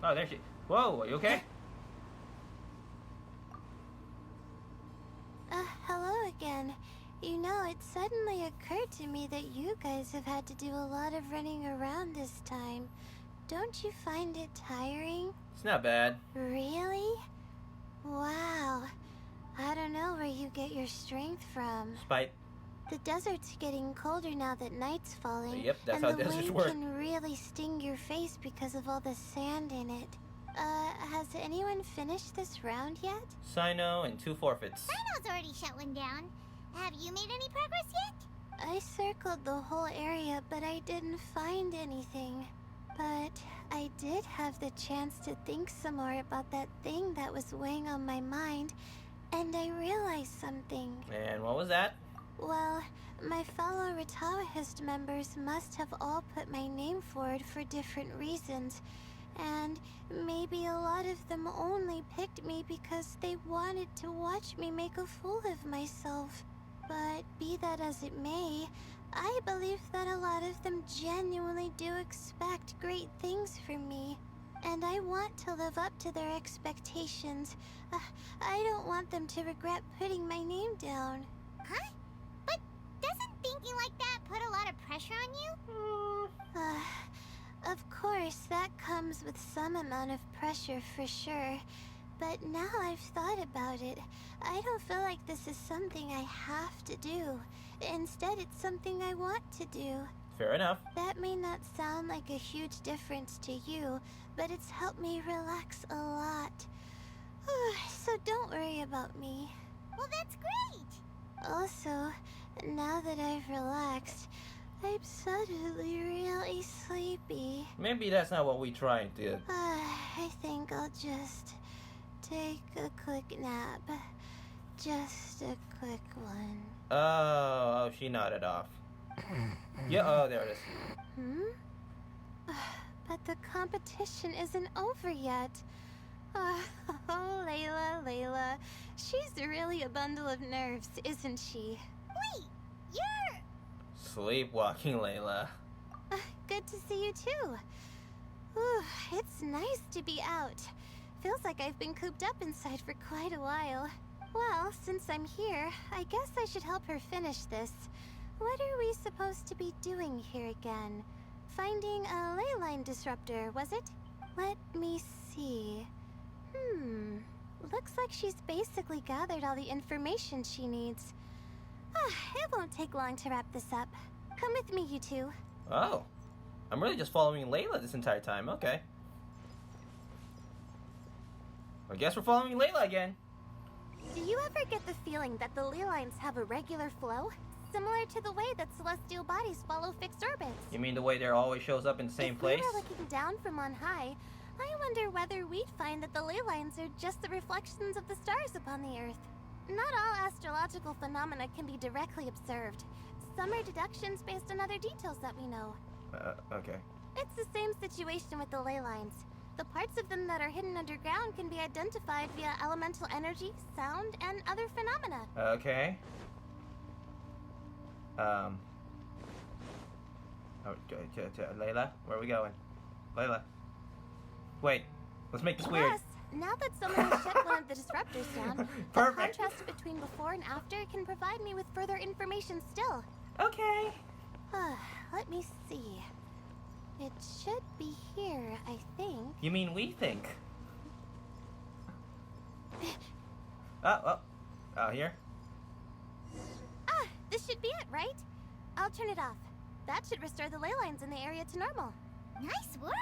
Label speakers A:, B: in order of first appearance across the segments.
A: Oh, there she... Whoa, are you okay?
B: Hello again. You know, it suddenly occurred to me that you guys have had to do a lot of running around this time. Don't you find it tiring?
A: It's not bad.
B: Really? Wow. I don't know where you get your strength from.
A: Spite.
B: The desert's getting colder now that night's falling.
A: Yep, that's
B: and
A: how
B: the
A: deserts
B: wind
A: work.
B: can really sting your face because of all the sand in it. Has anyone finished this round yet?
A: Sino and 2 forfeits.
C: Sino's already shut one down. Have you made any progress yet?
B: I circled the whole area, but I didn't find anything. But I did have the chance to think some more about that thing that was weighing on my mind, and I realized something.
A: And what was that?
B: Well, my fellow Retawahist members must have all put my name forward for different reasons, and maybe a lot of them only picked me because they wanted to watch me make a fool of myself. But be that as it may, I believe that a lot of them genuinely do expect great things from me. And I want to live up to their expectations. I don't want them to regret putting my name down.
C: Huh? But doesn't thinking like that put a lot of pressure on you?
B: Of course, that comes with some amount of pressure for sure. But now I've thought about it, I don't feel like this is something I have to do. Instead, it's something I want to do.
A: Fair enough.
B: That may not sound like a huge difference to you, but it's helped me relax a lot. So don't worry about me.
C: Well, that's great.
B: Also, now that I've relaxed, I'm suddenly really sleepy.
A: Maybe that's not what we tried to...
B: I think I'll just take a quick nap. Just a quick one.
A: Oh, she nodded off. Yeah, oh, there it is.
B: But the competition isn't over yet. Oh, Layla. She's really a bundle of nerves, isn't she?
C: Wait, you're...
A: Sleepwalking, Layla.
B: Good to see you too. Ooh, it's nice to be out. Feels like I've been cooped up inside for quite a while. Well, since I'm here, I guess I should help her finish this. What are we supposed to be doing here again? Finding a ley line disruptor, was it? Let me see. Looks like she's basically gathered all the information she needs. It won't take long to wrap this up. Come with me, you two.
A: Oh. I'm really just following Layla this entire time. Okay. I guess we're following Layla again.
B: Do you ever get the feeling that the ley lines have a regular flow? Similar to the way that celestial bodies follow fixed orbits.
A: You mean the way there always shows up in the same place?
B: If we were looking down from on high, I wonder whether we'd find that the ley lines are just the reflections of the stars upon the Earth. Not all astrological phenomena can be directly observed. Some are deductions based on other details that we know.
A: Okay.
B: It's the same situation with the ley lines. The parts of them that are hidden underground can be identified via elemental energy, sound, and other phenomena.
A: Okay. Layla, where are we going? Layla. Wait, let's make this weird.
B: Plus, now that someone has shut one of the disruptors down, the
A: Perfect.
B: contrast between before and after can provide me with further information still.
A: Okay.
B: Let me see. It should be here, I think.
A: You mean we think? Oh, here?
B: This should be it, right? I'll turn it off. That should restore the ley lines in the area to normal.
C: Nice work.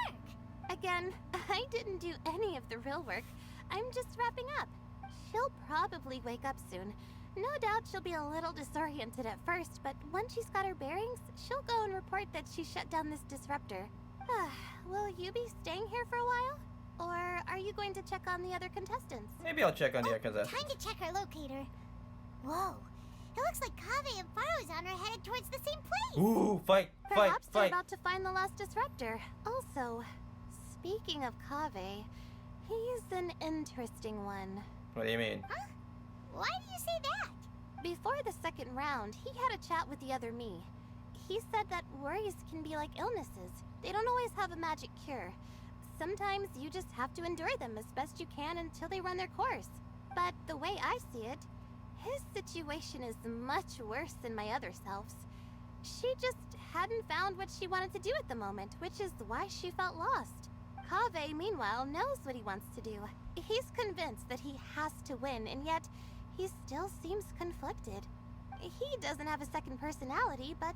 B: Again, I didn't do any of the real work. I'm just wrapping up. She'll probably wake up soon. No doubt she'll be a little disoriented at first, but once she's got her bearings, she'll go and report that she shut down this disruptor. Will you be staying here for a while? Or are you going to check on the other contestants?
A: Maybe I'll check on the contestants.
C: Time to check our locator. Whoa. It looks like Kaveh and Farozan are headed towards the same place.
A: Ooh, fight.
B: Perhaps they're about to find the last disruptor. Also, speaking of Kaveh, he's an interesting one.
A: What do you mean?
C: Huh? Why do you say that?
B: Before the second round, he had a chat with the other me. He said that worries can be like illnesses. They don't always have a magic cure. sometimes you just have to endure them as best you can until they run their course. But the way I see it, his situation is much worse than my other self's. She just hadn't found what she wanted to do at the moment, which is why she felt lost. Kaveh, meanwhile, knows what he wants to do. He's convinced that he has to win, and yet he still seems conflicted. He doesn't have a second personality, but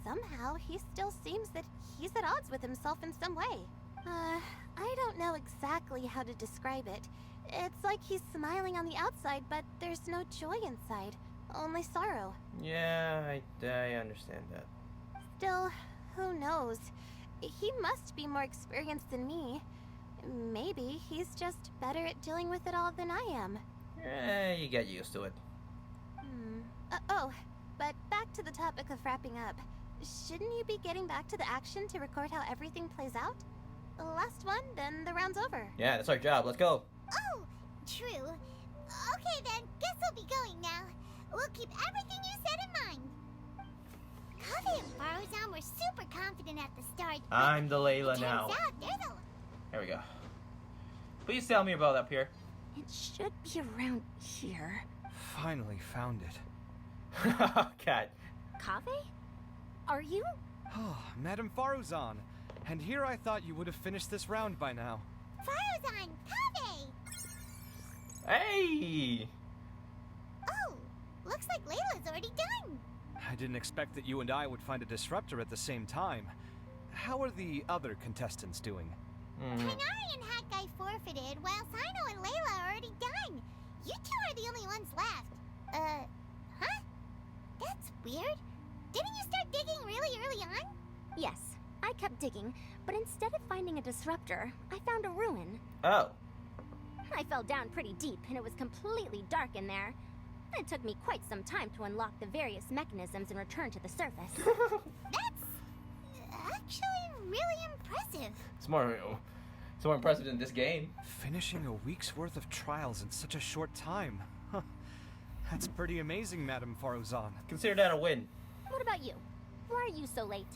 B: somehow he still seems that he's at odds with himself in some way. I don't know exactly how to describe it. It's like he's smiling on the outside, but there's no joy inside, only sorrow.
A: Yeah, I understand that.
B: Still, who knows? He must be more experienced than me. Maybe he's just better at dealing with it all than I am.
A: You get used to it.
B: Oh, but back to the topic of wrapping up. Shouldn't you be getting back to the action to record how everything plays out? Last one, then the round's over.
A: Yeah, that's our job. Let's go.
C: Oh, true. Okay then, guess we'll be going now. We'll keep everything you said in mind. Kaveh and Faruzan were super confident at the start.
A: I'm the Layla now.
C: Turns out they're the...
A: There we go. Please tell me about up here.
D: It should be around here.
E: Finally found it.
A: God.
D: Kaveh? Are you?
E: Oh, Madame Faruzan. And here I thought you would have finished this round by now.
C: Faruzan, Kaveh!
A: Hey!
C: Oh, looks like Layla's already done.
E: I didn't expect that you and I would find a disruptor at the same time. How are the other contestants doing?
C: Pranari and Hat Guy forfeited, while Sino and Layla are already done. You two are the only ones left. Huh? That's weird. Didn't you start digging really early on?
D: Yes, I kept digging, but instead of finding a disruptor, I found a ruin.
A: Oh.
D: I fell down pretty deep, and it was completely dark in there. It took me quite some time to unlock the various mechanisms and return to the surface.
C: That's actually really impressive.
A: It's more impressive than this game.
E: Finishing a week's worth of trials in such a short time. Huh. That's pretty amazing, Madame Faruzan.
A: Consider that a win.
D: What about you? Why are you so late?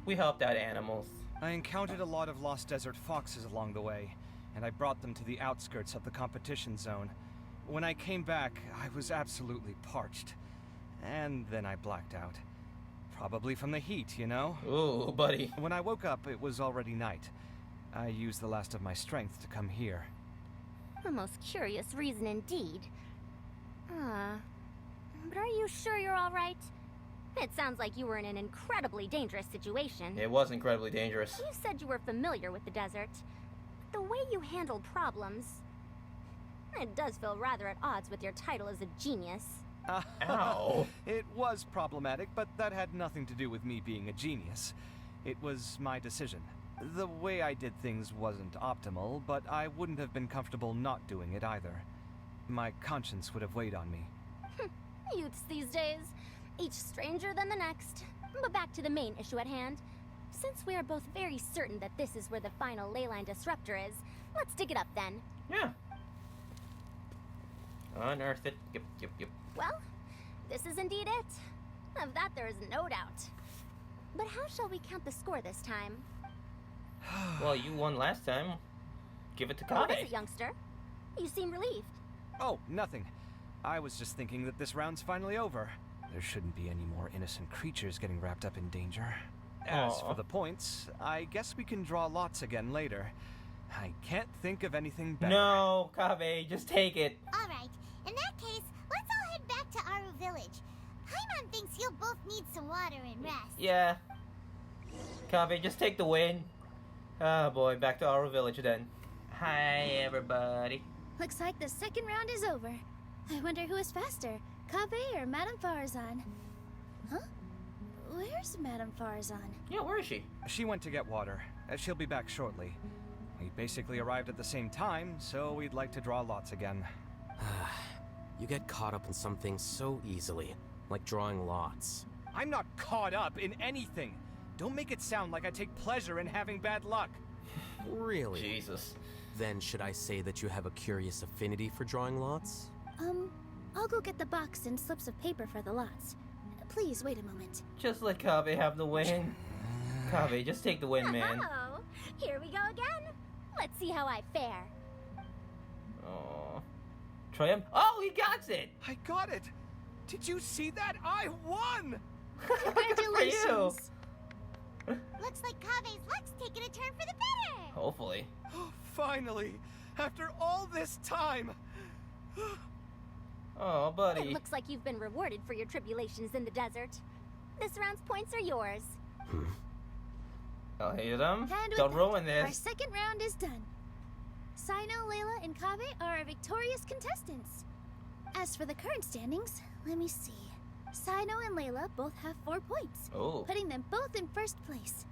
A: We helped out animals.
E: I encountered a lot of lost desert foxes along the way, and I brought them to the outskirts of the competition zone. When I came back, I was absolutely parched. And then I blacked out. Probably from the heat, you know?
A: Ooh, buddy.
E: When I woke up, it was already night. I used the last of my strength to come here.
D: A most curious reason indeed. But are you sure you're all right? It sounds like you were in an incredibly dangerous situation.
A: It was incredibly dangerous.
D: You said you were familiar with the desert. The way you handled problems... It does feel rather at odds with your title as a genius.
A: Ow.
E: It was problematic, but that had nothing to do with me being a genius. It was my decision. The way I did things wasn't optimal, but I wouldn't have been comfortable not doing it either. My conscience would have weighed on me.
D: Youths these days, each stranger than the next. But back to the main issue at hand. Since we are both very certain that this is where the final leyline disruptor is, let's dig it up then.
A: Yeah. Unearth it. Yep.
D: Well, this is indeed it. Of that there is no doubt. But how shall we count the score this time?
A: Well, you won last time. Give it to
D: What is
A: Kaveh.
D: it, youngster? You seem relieved.
E: Oh, nothing. I was just thinking that this round's finally over. There shouldn't be any more innocent creatures getting wrapped up in danger. As
A: Aw.
E: for the points, I guess we can draw lots again later. I can't think of anything better.
A: No, Kaveh, just take it.
C: Alright, in that case, let's all head back to Aru Village. Paimon thinks you'll both need some water and rest.
A: Yeah. Kaveh, just take the win. Oh boy, back to our village then. Hi, everybody.
F: Looks like the second round is over. I wonder who is faster, Kaveh or Madame Faruzan? Huh? Where's Madame Faruzan?
A: Yeah, where is she?
E: She went to get water. She'll be back shortly. We basically arrived at the same time, so we'd like to draw lots again.
G: You get caught up in some things so easily, like drawing lots.
E: I'm not caught up in anything. Don't make it sound like I take pleasure in having bad luck.
G: Really?
A: Jesus.
G: Then should I say that you have a curious affinity for drawing lots?
F: I'll go get the box and slips of paper for the lots. Please wait a moment.
A: Just let Kaveh have the win. Kaveh, just take the win, man.
D: Oh, here we go again. Let's see how I fare.
A: Oh. Triumph. Oh, he got it!
E: I got it! Did you see that? I won!
A: Good for you!
F: Congratulations!
C: Looks like Kave's luck's taking a turn for the better.
A: Hopefully.
E: Oh, finally! After all this time!
A: Oh,
D: It
A: buddy.
D: looks like you've been rewarded for your tribulations in the desert. This round's points are yours.
A: I'll hate them.
F: And with
A: Don't
F: that,
A: ruin
F: Our
A: this.
F: second round is done. Sino, Layla, and Kave are our victorious contestants. As for the current standings, let me see. Sino and Layla both have 4 points,
A: Oh.
F: putting them both in first place.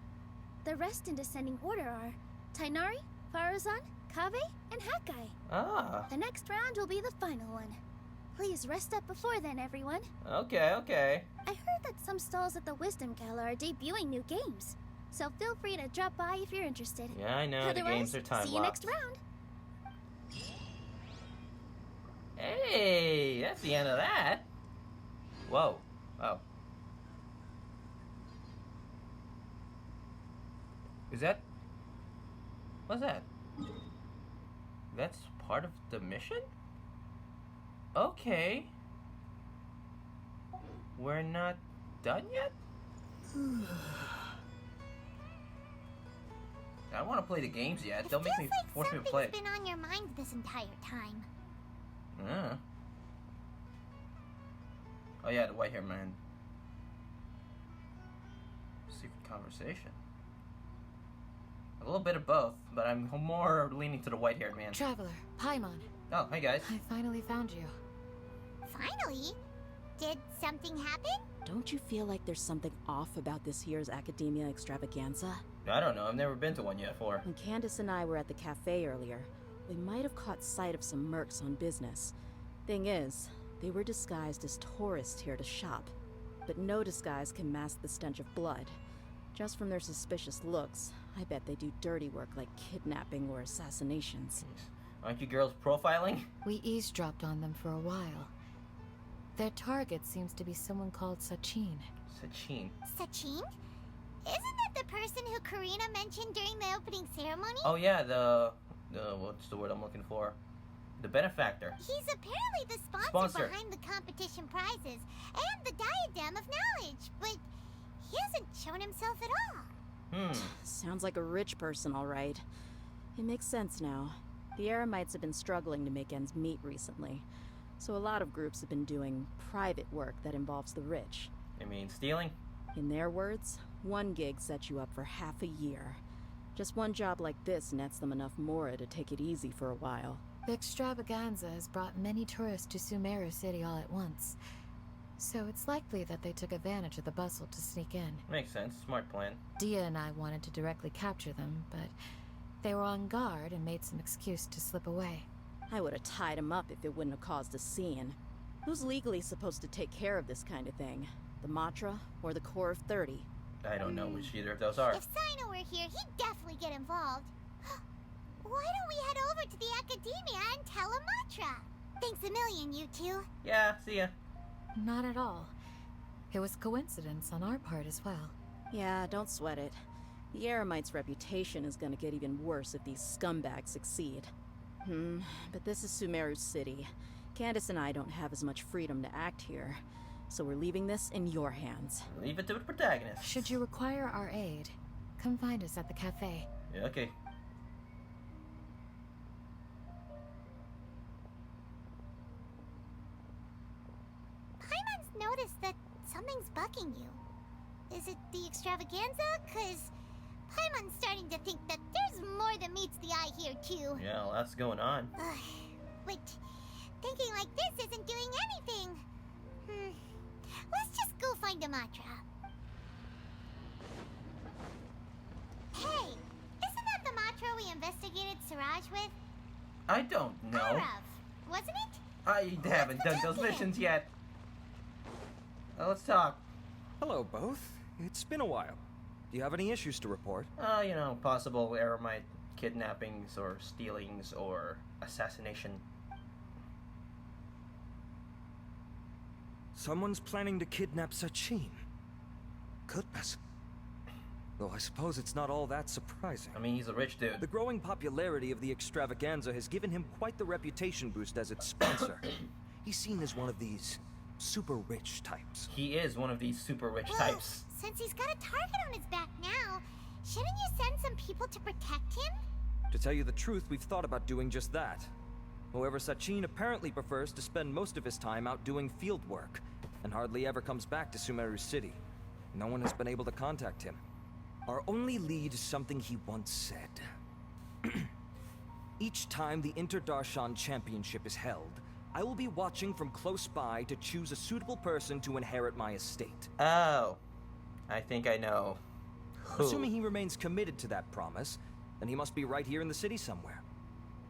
F: The rest in descending order are Tainari, Farazan, Kave, and Hakai.
A: Ah.
F: The next round will be the final one. Please rest up before then, everyone.
A: Okay, okay.
F: I heard that some stalls at the Wisdom Gala are debuting new games, so feel free to drop by if you're interested.
A: Yeah, I know. The
F: Otherwise,
A: games are time
F: see you next round.
A: Hey, that's the end of that. Whoa. Oh. Is that... What's that? That's part of the mission? Okay. We're not done yet? I don't want to play the games yet.
C: It
A: Don't make me
C: feels like
A: force me to play.
C: something's been on your mind this entire time.
A: Oh yeah, the white hair man. Secret conversation. A little bit of both, but I'm more leaning to the white haired man.
H: Traveler, Paimon,
A: Oh, hey guys.
H: I finally found you.
C: Finally? Did something happen?
I: Don't you feel like there's something off about this year's Academia Extravaganza?
A: I don't know. I've never been to one yet before.
I: When Candace and I were at the cafe earlier, we might have caught sight of some mercs on business. Thing is, they were disguised as tourists here to shop. But no disguise can mask the stench of blood. Just from their suspicious looks, I bet they do dirty work like kidnapping or assassinations.
A: Aren't you girls profiling?
H: We eavesdropped on them for a while. Their target seems to be someone called Sachin.
A: Sachin.
C: Sachin? Isn't that the person who Karina mentioned during the opening ceremony?
A: Oh yeah, the what's the word I'm looking for? The benefactor.
C: He's apparently the sponsor behind the competition prizes and the Diadem of Knowledge, but he hasn't shown himself at all.
I: Sounds like a rich person, all right. It makes sense now. The Eremites have been struggling to make ends meet recently, so a lot of groups have been doing private work that involves the rich.
A: I mean, stealing?
I: In their words, one gig sets you up for half a year. Just one job like this nets them enough mora to take it easy for a while.
H: The extravaganza has brought many tourists to Sumeru City all at once. So it's likely that they took advantage of the bustle to sneak in.
A: Makes sense. Smart plan.
H: Dia and I wanted to directly capture them, but they were on guard and made some excuse to slip away.
I: I would have tied him up if it wouldn't have caused a scene. Who's legally supposed to take care of this kind of thing? The Matra or the Core of 30?
A: I don't know which either of those are.
C: If Sino were here, he'd definitely get involved. Why don't we head over to the Academia and tell Amatra? Thanks a million, you two.
A: Yeah, see ya.
H: Not at all. It was coincidence on our part as well.
I: Yeah, don't sweat it. The Eremites' reputation is gonna get even worse if these scumbags succeed. But this is Sumeru City. Candace and I don't have as much freedom to act here, so we're leaving this in your hands.
A: Leave it to the protagonist.
H: Should you require our aid, come find us at the cafe.
A: Yeah, okay.
C: Paimon's noticed that something's bugging you. Is it the extravaganza? Cause Paimon's starting to think that there's more than meets the eye here too.
A: Yeah, well, that's going on.
C: But thinking like this isn't doing anything. Let's just go find Amatra. Hey, isn't that the Matra we investigated Siraj with?
A: I don't know.
C: Arav, wasn't it?
A: I haven't done those missions yet. Let's talk.
E: Hello, both. It's been a while. Do you have any issues to report?
A: You know, possible Eremite kidnappings or stealings or assassination.
J: Someone's planning to kidnap Sachin. Goodness. Though I suppose it's not all that surprising.
A: I mean, he's a rich dude.
J: The growing popularity of the extravaganza has given him quite the reputation boost as its sponsor. He's seen as one of these super rich types.
A: He is one of these super rich types.
C: Since he's got a target on his back now, shouldn't you send some people to protect him?
J: To tell you the truth, we've thought about doing just that. However, Sachin apparently prefers to spend most of his time out doing field work, and hardly ever comes back to Sumeru City. No one has been able to contact him. Our only lead is something he once said. Each time the Inter-Darshan Championship is held, I will be watching from close by to choose a suitable person to inherit my estate.
A: Oh. I think I know. Who?
J: Assuming he remains committed to that promise, then he must be right here in the city somewhere.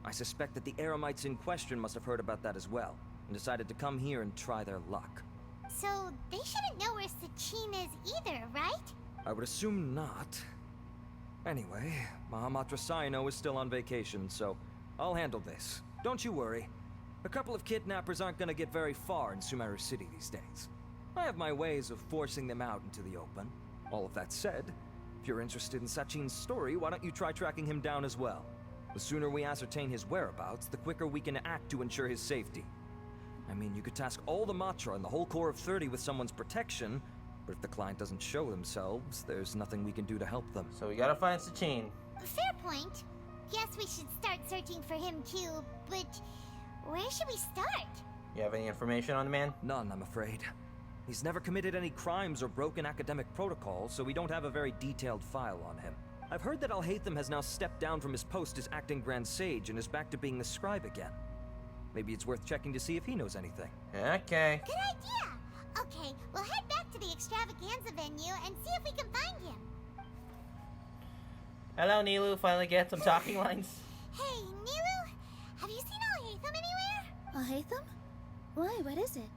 J: I suspect that the Eremites in question must have heard about that as well, and decided to come here and try their luck.
C: So they shouldn't know where Sachin is either, right?
J: I would assume not. Anyway, Mahamatra Saino is still on vacation, so I'll handle this. Don't you worry. A couple of kidnappers aren't gonna get very far in Sumeru City these days. I have my ways of forcing them out into the open. All of that said, if you're interested in Sachin's story, why don't you try tracking him down as well? The sooner we ascertain his whereabouts, the quicker we can act to ensure his safety. I mean, you could task all the Matra and the whole Corps of 30 with someone's protection, but if the client doesn't show themselves, there's nothing we can do to help them.
A: So we gotta find Sachin.
C: Fair point. Guess we should start searching for him too, but where should we start?
A: You have any information on the man?
J: None, I'm afraid. He's never committed any crimes or broken academic protocols, so we don't have a very detailed file on him. I've heard that Alhaitham has now stepped down from his post as acting Grand Sage and is back to being the scribe again. Maybe it's worth checking to see if he knows anything.
A: Okay.
C: Good idea! Okay, we'll head back to the extravaganza venue and see if we can find him.
A: Hello, Nilu. Finally get some talking lines.
C: Hey, Nilu, have you seen Alhaitham anywhere?
F: Alhaitham? Why, what is it?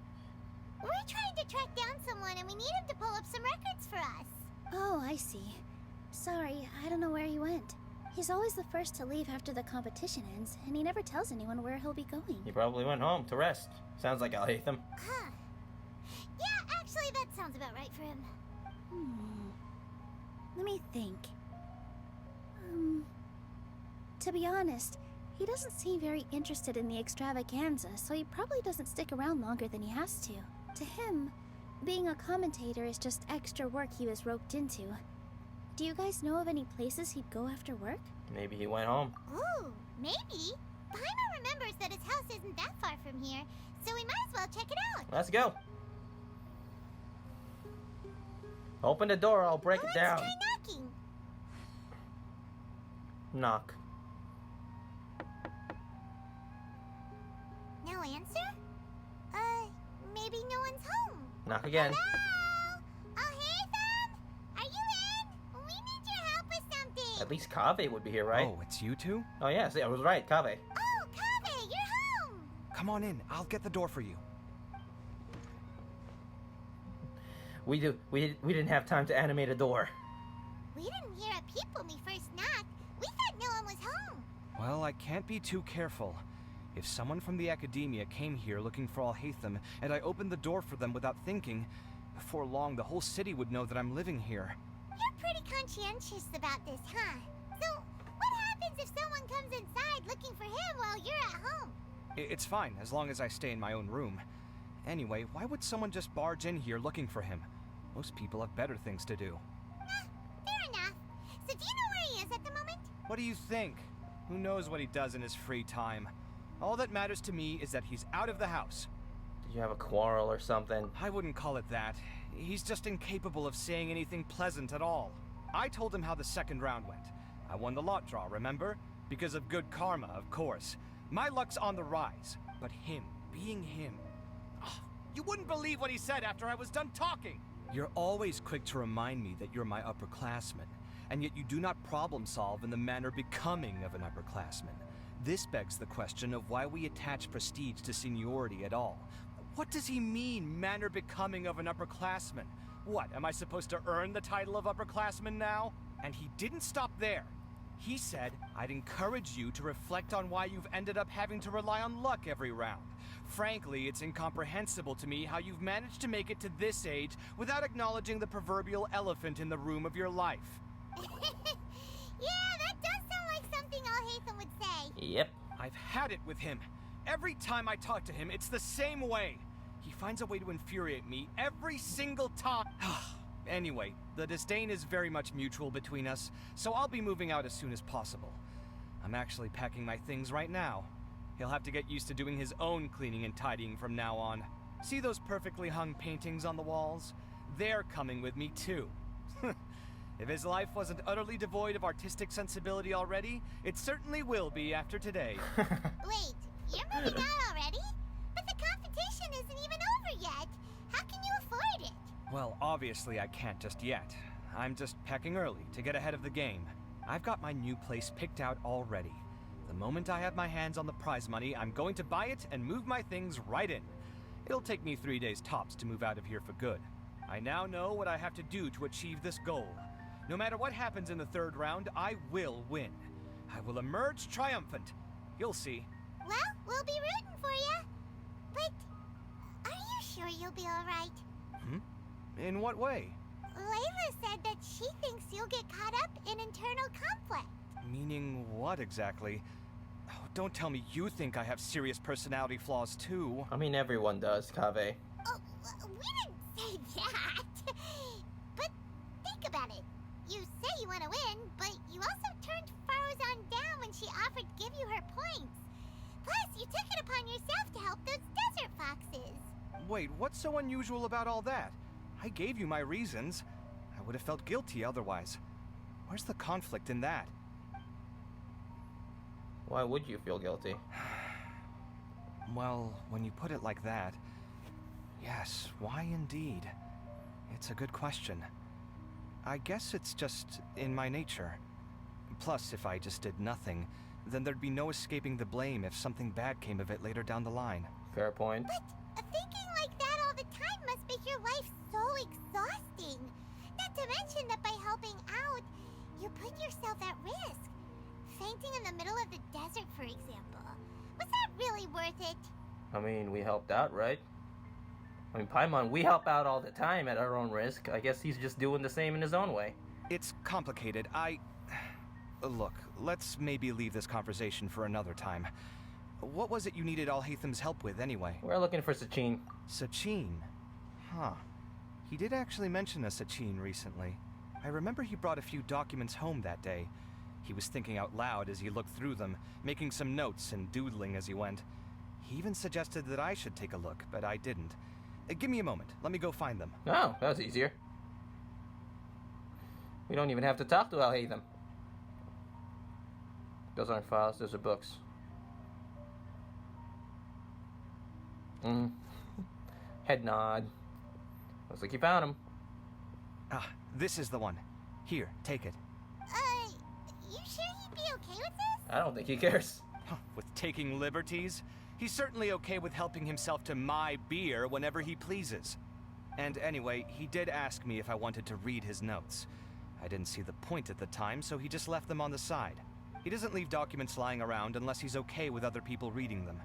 C: We're trying to track down someone and we need him to pull up some records for us.
F: Oh, I see. Sorry, I don't know where he went. He's always the first to leave after the competition ends, and he never tells anyone where he'll be going.
A: He probably went home to rest. Sounds like Alhaitham.
C: Huh. Yeah, actually, that sounds about right for him.
F: Let me think. To be honest, he doesn't seem very interested in the extravaganza, so he probably doesn't stick around longer than he has to. To him, being a commentator is just extra work he was roped into. Do you guys know of any places he'd go after work?
A: Maybe he went home.
C: Ooh, maybe. Paimon remembers that his house isn't that far from here, so we might as well check it out.
A: Let's go. Open the door, I'll break it down.
C: Let's try knocking.
A: Knock.
C: No answer? Maybe no one's home.
A: Knock again.
C: Hello? Alhaitham? Are you in? We need your help with something.
A: At least Kaveh would be here, right?
E: Oh, it's you two?
A: Oh, yeah, see, I was right, Kaveh.
C: Oh, Kaveh, you're home.
E: Come on in, I'll get the door for you.
A: We didn't have time to animate a door.
C: We didn't hear a peep when we first knocked. We thought no one was home.
E: Well, I can't be too careful. If someone from the academia came here looking for Alhaitham, and I opened the door for them without thinking, before long the whole city would know that I'm living here.
C: You're pretty conscientious about this, huh? So, what happens if someone comes inside looking for him while you're at home?
E: It's fine, as long as I stay in my own room. Anyway, why would someone just barge in here looking for him? Most people have better things to do.
C: Fair enough. So do you know where he is at the moment?
E: What do you think? Who knows what he does in his free time? All that matters to me is that he's out of the house.
A: Did you have a quarrel or something?
E: I wouldn't call it that. He's just incapable of saying anything pleasant at all. I told him how the second round went. I won the lot draw, remember? Because of good karma, of course. My luck's on the rise. But him, being him... Oh, you wouldn't believe what he said after I was done talking! You're always quick to remind me that you're my upperclassman, and yet you do not problem solve in the manner becoming of an upperclassman. This begs the question of why we attach prestige to seniority at all. What does he mean, manner becoming of an upperclassman? What, am I supposed to earn the title of upperclassman now? And he didn't stop there. He said, I'd encourage you to reflect on why you've ended up having to rely on luck every round. Frankly, it's incomprehensible to me how you've managed to make it to this age without acknowledging the proverbial elephant in the room of your life.
C: Yeah, that does sound like something Al-Haytham would say.
A: Yep.
E: I've had it with him. Every time I talk to him, it's the same way. He finds a way to infuriate me every single time. Anyway, the disdain is very much mutual between us, so I'll be moving out as soon as possible. I'm actually packing my things right now. He'll have to get used to doing his own cleaning and tidying from now on. See those perfectly hung paintings on the walls? They're coming with me too. If his life wasn't utterly devoid of artistic sensibility already, it certainly will be after today.
C: Wait, you're moving out already? But the competition isn't even over yet. How can you afford it?
E: Well, obviously I can't just yet. I'm just packing early to get ahead of the game. I've got my new place picked out already. The moment I have my hands on the prize money, I'm going to buy it and move my things right in. It'll take me 3 days tops to move out of here for good. I now know what I have to do to achieve this goal. No matter what happens in the third round, I will win. I will emerge triumphant. You'll see.
C: Well, we'll be rooting for you. But are you sure you'll be alright?
E: In what way?
C: Layla said that she thinks you'll get caught up in internal conflict.
E: Meaning what exactly? Oh, don't tell me you think I have serious personality flaws too.
A: I mean, everyone does, Kaveh.
C: Oh, we didn't say that. But think about it. You say you want to win, but you also turned Farozan down when she offered to give you her points. Plus, you took it upon yourself to help those desert foxes.
E: Wait, what's so unusual about all that? I gave you my reasons. I would have felt guilty otherwise. Where's the conflict in that?
A: Why would you feel guilty?
E: Well, when you put it like that, yes, why indeed? It's a good question. I guess it's just in my nature. Plus, if I just did nothing, then there'd be no escaping the blame if something bad came of it later down the line.
A: Fair point.
C: But thinking like that all the time must make your life so exhausting. Not to mention that by helping out, you put yourself at risk. Fainting in the middle of the desert, for example. Was that really worth it?
A: I mean, we helped out, right? I mean, Paimon, we help out all the time at our own risk. I guess he's just doing the same in his own way.
E: It's complicated. Look, let's maybe leave this conversation for another time. What was it you needed Al-Haytham's help with, anyway?
A: We're looking for Sachin.
E: Sachin? Huh. He did actually mention a Sachin recently. I remember he brought a few documents home that day. He was thinking out loud as he looked through them, making some notes and doodling as he went. He even suggested that I should take a look, but I didn't. Give me a moment. Let me go find them.
A: Oh, that was easier. We don't even have to talk to Al-Haytham. Those aren't files, those are books. Head nod. Looks like you found him.
E: Ah, this is the one. Here, take it.
C: You sure he'd be okay with this?
A: I don't think he cares.
E: With taking liberties? He's certainly okay with helping himself to my beer whenever he pleases. And anyway, he did ask me if I wanted to read his notes. I didn't see the point at the time, so he just left them on the side. He doesn't leave documents lying around unless he's okay with other people reading them.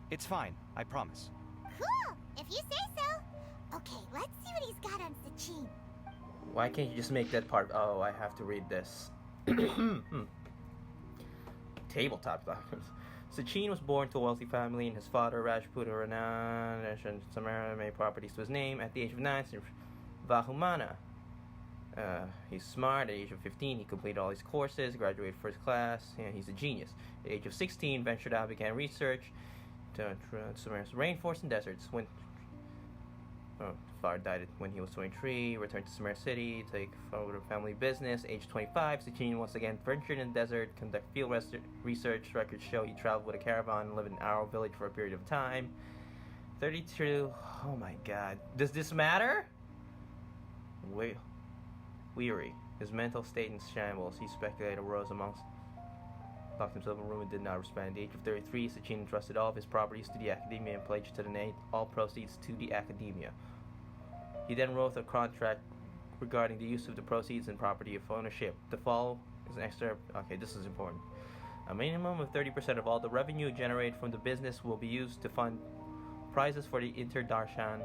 E: It's fine, I promise.
C: Cool, if you say so. Okay, let's see what he's got on Sachin.
A: Why can't you just make that part? Oh, I have to read this. Tabletop documents. Sachin was born to a wealthy family, and his father, Rajput Ranan, and Samara made properties to his name. At the age of 9, in Vahumana. He's smart. At the age of 15, he completed all his courses, graduated first class. Yeah, he's a genius. At the age of 16, ventured out, began research to Samara's rainforests and deserts. Father died when he was 23, returned to Sumer City, take forward a family business. Age 25, Sachin once again ventured in the desert, conduct field research. Records show he traveled with a caravan and lived in Arrow village for a period of time. 32, oh my god. Does this matter? Weary. His mental state in shambles. He speculated arose amongst. Locked himself in a room and did not respond. At the age of 33, Sachin entrusted all of his properties to the academia and pledged to donate all proceeds to the academia. He then wrote a contract regarding the use of the proceeds and property of ownership. The fall is an extra. Okay, this is important. A minimum of 30% of all the revenue generated from the business will be used to fund prizes for the Inter-Darshan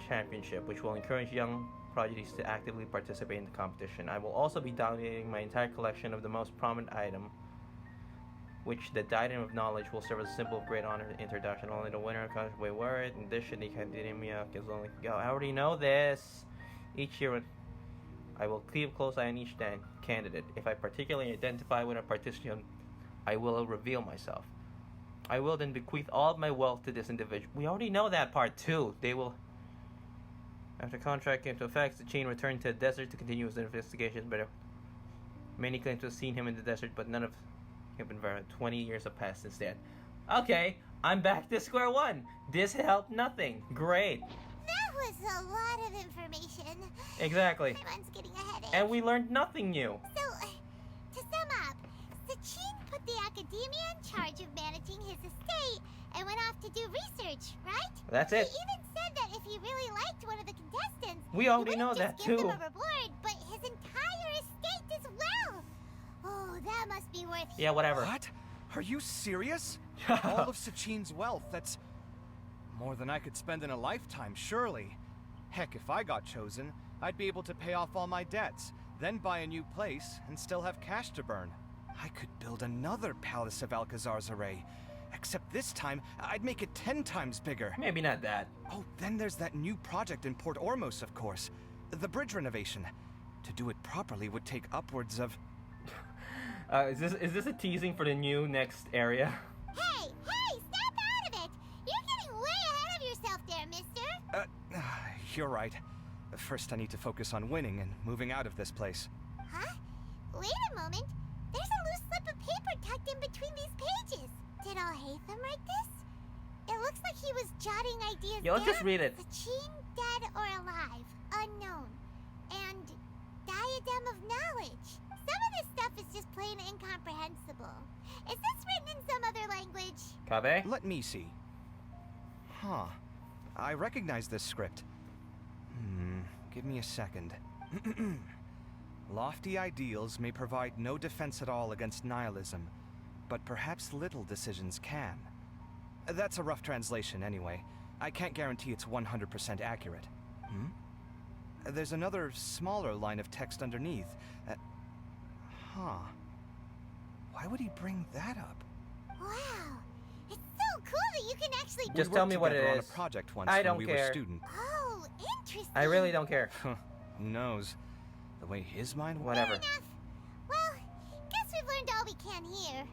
A: Championship, which will encourage young prodigies to actively participate in the competition. I will also be donating my entire collection of the most prominent item, which the diadem of knowledge will serve as a symbol of great honor and introduction. Only the winner will wear it. In addition, the academia gives only go. I already know this. Each year, I will keep a close eye on each candidate. If I particularly identify with a participant, I will reveal myself. I will then bequeath all of my wealth to this individual. We already know that part too. They will. After the contract came into effect, the chain returned to the desert to continue his investigations. But many claim to have seen him in the desert, but none of have been verified. 20 years have passed since then. Okay, I'm back to square one. This helped nothing. Great.
C: That was a lot of information.
A: Exactly.
C: Everyone's getting a headache.
A: And we learned nothing new.
C: So, to sum up, Sachin put the academia in charge of managing his estate and went off to do research, right?
A: That's it.
C: He even said that if he really liked one of the contestants,
A: We already know that
C: just give
A: too.
C: them a reward, but his entire estate as well. Oh, that must be worth.
A: Yeah, whatever.
E: What? Are you serious? All of Sachin's wealth, that's more than I could spend in a lifetime, surely. Heck, if I got chosen, I'd be able to pay off all my debts, then buy a new place, and still have cash to burn. I could build another Palace of Alcazar's array. Except this time, I'd make it 10 times bigger.
A: Maybe not that.
E: Oh, then there's that new project in Port Ormos, of course. The bridge renovation. To do it properly would take upwards of...
A: Is this a teasing for the new next area?
C: Hey, snap out of it! You're getting way ahead of yourself there, mister.
E: You're right. First, I need to focus on winning and moving out of this place.
C: Huh? Wait a moment. There's a loose slip of paper tucked in between these pages. Did Al-Haytham write this? It looks like he was jotting ideas
A: Yeah, let's
C: down.
A: just read it.
C: Sachin, dead or alive, unknown. And diadem of knowledge. Some of this stuff is just plain incomprehensible. Is this written in some other language?
A: Kabe?
E: Let me see. Huh. I recognize this script. Give me a second. Lofty ideals may provide no defense at all against nihilism, but perhaps little decisions can. That's a rough translation anyway. I can't guarantee it's 100% accurate. There's another smaller line of text underneath. Why would he bring that up?
C: Wow. It's so cool that you can actually
A: Just
E: We
A: tell
E: worked
A: me what
E: together
A: it
E: on
A: is.
E: a project once
A: I
E: when
A: don't
E: we
A: care.
E: were student.
C: Oh, interesting.
A: I really don't care.
E: Who knows? The way his mind works.
A: Whatever.
C: Fair enough. Well, guess we've learned all we can here.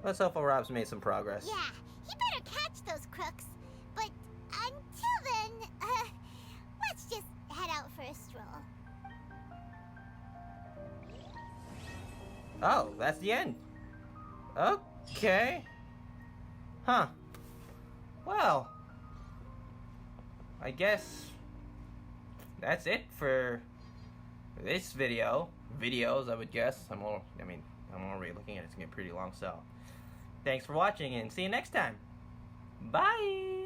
A: Let's hope Rob's made some progress.
C: Yeah, he better catch those crooks. But until then, let's just head out for a stroll.
A: Oh, that's the end. Okay. Huh. Well, I guess that's it for this video. Videos, I would guess. I'm already looking at it. It's getting pretty long, so thanks for watching and see you next time. Bye.